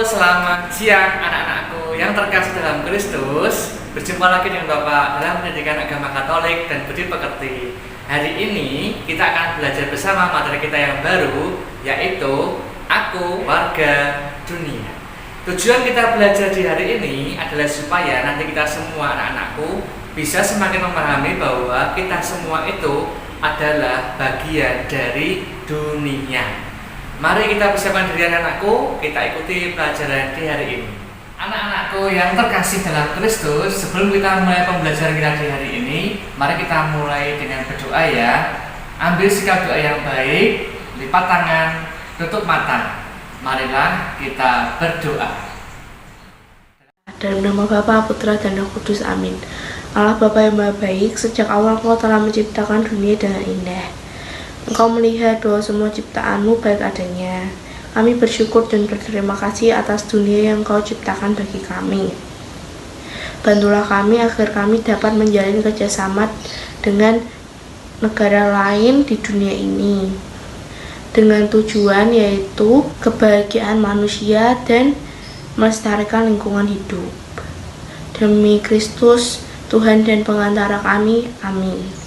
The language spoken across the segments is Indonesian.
Selamat siang anak-anakku yang terkasih dalam Kristus. Berjumpa lagi dengan Bapak dalam pendidikan agama Katolik dan budi pekerti. Hari ini kita akan belajar bersama materi kita yang baru, yaitu Aku Warga Dunia. Tujuan kita belajar di hari ini adalah supaya nanti kita semua anak-anakku bisa semakin memahami bahwa kita semua itu adalah bagian dari dunia. Mari kita persiapkan diri anak-anakku, kita ikuti pelajaran di hari ini. Anak-anakku yang terkasih dalam Kristus, sebelum kita mulai pembelajaran kita di hari ini, mari kita mulai dengan berdoa ya. Ambil sikap doa yang baik, lipat tangan, tutup mata. Marilah kita berdoa. Dalam nama Bapa, Putra, dan Roh Kudus, amin. Allah Bapa yang Maha Baik, sejak awal Engkau telah menciptakan dunia dengan indah. Engkau melihat bahwa semua ciptaan-Mu baik adanya. Kami bersyukur dan berterima kasih atas dunia yang Engkau ciptakan bagi kami. Bantulah kami agar kami dapat menjalin kerjasama dengan negara lain di dunia ini, dengan tujuan yaitu kebahagiaan manusia dan melestarikan lingkungan hidup. Demi Kristus, Tuhan dan pengantara kami, amin.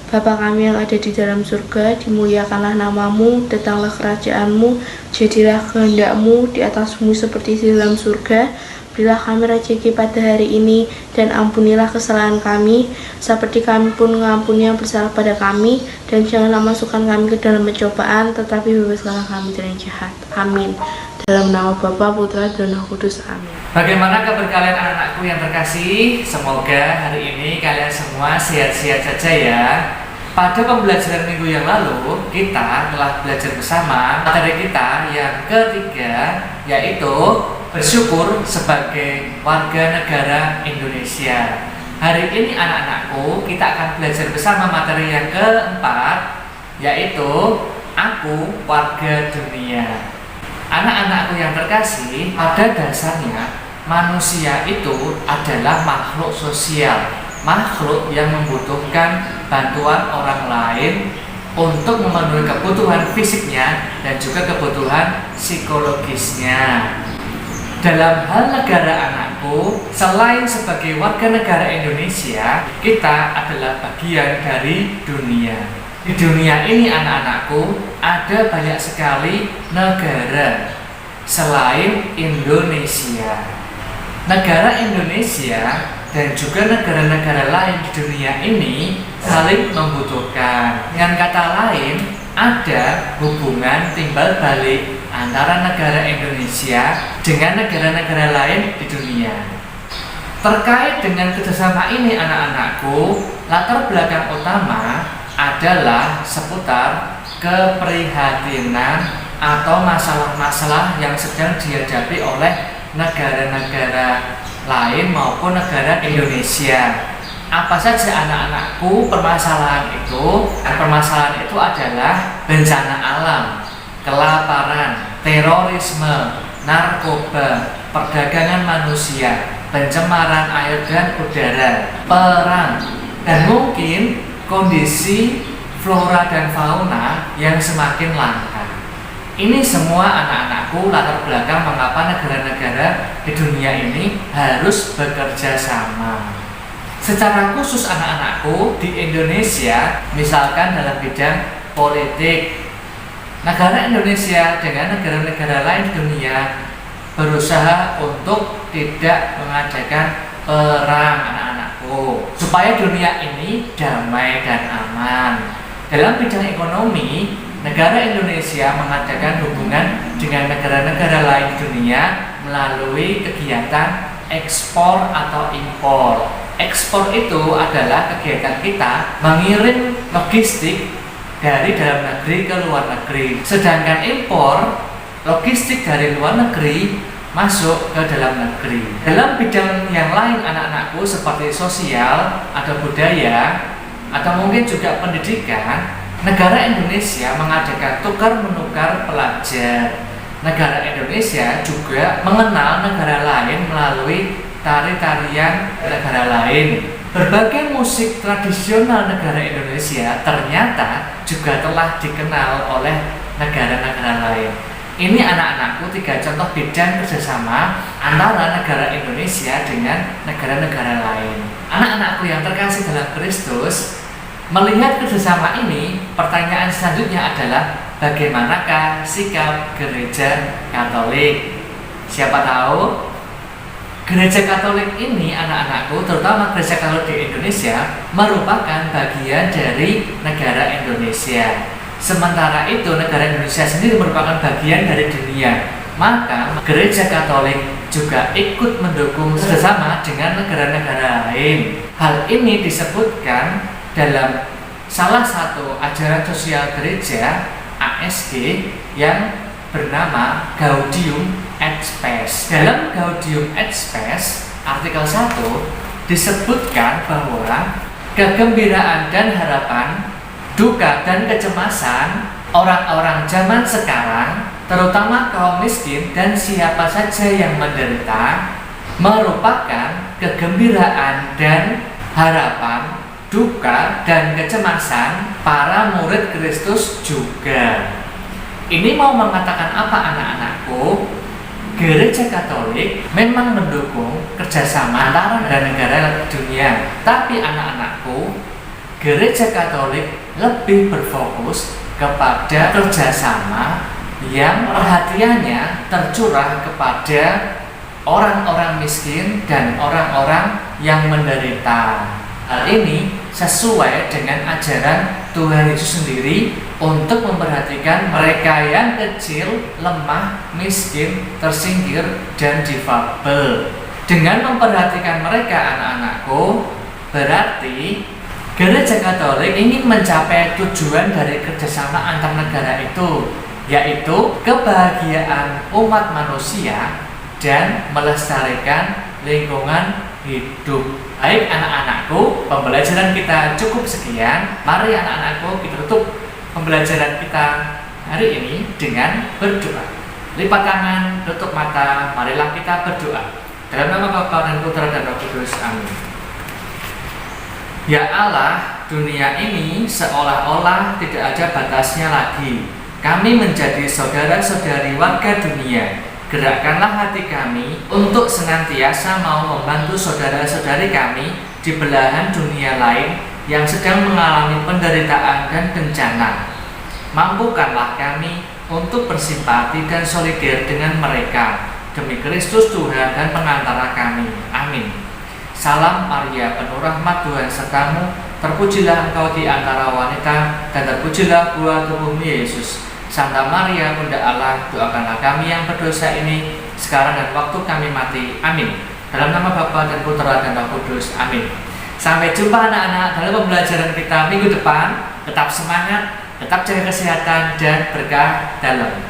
Bapa kami yang ada di dalam surga, dimuliakanlah nama-Mu, datanglah kerajaan-Mu, jadilah kehendak-Mu di atas bumi seperti di dalam surga. Berilah kami rezeki pada hari ini, dan ampunilah kesalahan kami, seperti kami pun mengampuni yang bersalah pada kami, dan janganlah masukkan kami ke dalam pencobaan, tetapi bebaskanlah kami dari yang jahat. Amin. Dalam nama Bapa, Putra, dan Roh Kudus, amin. Bagaimana kabar kalian anak-anakku yang terkasih? Semoga hari ini kalian semua sehat-sehat saja ya. Pada pembelajaran minggu yang lalu, kita telah belajar bersama materi kita yang ketiga, yaitu bersyukur sebagai warga negara Indonesia. Hari ini anak-anakku, kita akan belajar bersama materi yang keempat, yaitu Aku Warga Dunia. Anak-anakku yang terkasih, pada dasarnya manusia itu adalah makhluk sosial, makhluk yang membutuhkan bantuan orang lain untuk memenuhi kebutuhan fisiknya dan juga kebutuhan psikologisnya. Dalam hal negara anakku, selain sebagai warga negara Indonesia, kita adalah bagian dari dunia. Di dunia ini anak-anakku, ada banyak sekali negara selain Indonesia. Negara Indonesia dan juga negara-negara lain di dunia ini saling membutuhkan. Dengan kata lain, ada hubungan timbal balik antara negara Indonesia dengan negara-negara lain di dunia. Terkait dengan kerjasama ini anak-anakku, latar belakang utama adalah seputar keprihatinan atau masalah-masalah yang sedang dihadapi oleh negara-negara lain maupun negara Indonesia. Apa saja anak-anakku permasalahan itu? Permasalahan itu adalah bencana alam, kelaparan, terorisme, narkoba, perdagangan manusia, pencemaran air dan udara, perang, dan mungkin kondisi flora dan fauna yang semakin langka. Ini semua anak-anakku latar belakang mengapa negara-negara di dunia ini harus bekerja sama. Secara khusus anak-anakku di Indonesia, misalkan dalam bidang politik, negara Indonesia dengan negara-negara lain di dunia berusaha untuk tidak mengadakan perang anak-anakku, supaya dunia ini damai dan aman. Dalam bidang ekonomi, negara Indonesia mengadakan hubungan dengan negara-negara lain di dunia melalui kegiatan ekspor atau impor. Ekspor itu adalah kegiatan kita mengirim logistik dari dalam negeri ke luar negeri. Sedangkan impor, logistik dari luar negeri masuk ke dalam negeri. Dalam bidang yang lain anak-anakku seperti sosial atau budaya atau mungkin juga pendidikan, negara Indonesia mengadakan tukar-menukar pelajar. Negara Indonesia juga mengenal negara lain melalui tari-tarian negara lain. Berbagai musik tradisional negara Indonesia ternyata juga telah dikenal oleh negara-negara lain. Ini anak-anakku 3 contoh bidang kerjasama antara negara Indonesia dengan negara-negara lain. Anak-anakku yang terkasih dalam Kristus, melihat kerjasama ini, pertanyaan selanjutnya adalah bagaimanakah sikap gereja Katolik? Siapa tahu gereja Katolik ini, anak-anakku, terutama gereja Katolik di Indonesia, merupakan bagian dari negara Indonesia. Sementara itu negara Indonesia sendiri merupakan bagian dari dunia. Maka gereja Katolik juga ikut mendukung bersama dengan negara-negara lain. Hal ini disebutkan dalam salah satu ajaran sosial gereja ASG yang bernama Gaudium et Spes. Dalam Gaudium et Spes artikel 1 disebutkan bahwa kegembiraan dan harapan, duka dan kecemasan orang-orang zaman sekarang, terutama kaum miskin dan siapa saja yang menderita, merupakan kegembiraan dan harapan, duka dan kecemasan para murid Kristus juga. Ini mau mengatakan apa, anak-anakku? Gereja Katolik memang mendukung kerjasama antara negara-negara dunia, tapi anak-anakku, Gereja Katolik lebih berfokus kepada kerjasama yang perhatiannya tercurah kepada orang-orang miskin dan orang-orang yang menderita. Hal ini sesuai dengan ajaran Tuhan Yesus sendiri untuk memperhatikan mereka yang kecil, lemah, miskin, tersingkir, dan difabel. Dengan memperhatikan mereka, anak-anakku, berarti Gereja Katolik ingin mencapai tujuan dari kerjasama antar negara itu, yaitu kebahagiaan umat manusia dan melestarikan lingkungan hidup. Baik anak-anakku, pembelajaran kita cukup sekian. Mari anak-anakku kita tutup pembelajaran kita hari ini dengan berdoa. Lipat tangan, tutup mata, marilah kita berdoa. Dalam nama Bapa dan Putra dan Roh Kudus, amin. Ya Allah, dunia ini seolah-olah tidak ada batasnya lagi. Kami menjadi saudara-saudari warga dunia. Gerakkanlah hati kami untuk senantiasa mau membantu saudara-saudari kami di belahan dunia lain yang sedang mengalami penderitaan dan bencana. Mampukanlah kami untuk bersimpati dan solider dengan mereka. Demi Kristus Tuhan dan pengantara kami. Amin. Salam Maria, penuh rahmat, Tuhan sertamu, terpujilah engkau di antara wanita, dan terpujilah buah tubuhmu Yesus. Santa Maria, Bunda Allah, doakanlah kami yang berdosa ini, sekarang dan waktu kami mati. Amin. Dalam nama Bapa dan Putra dan Roh Kudus. Amin. Sampai jumpa anak-anak dalam pembelajaran kita minggu depan. Tetap semangat, tetap jaga kesehatan, dan berkah dalam.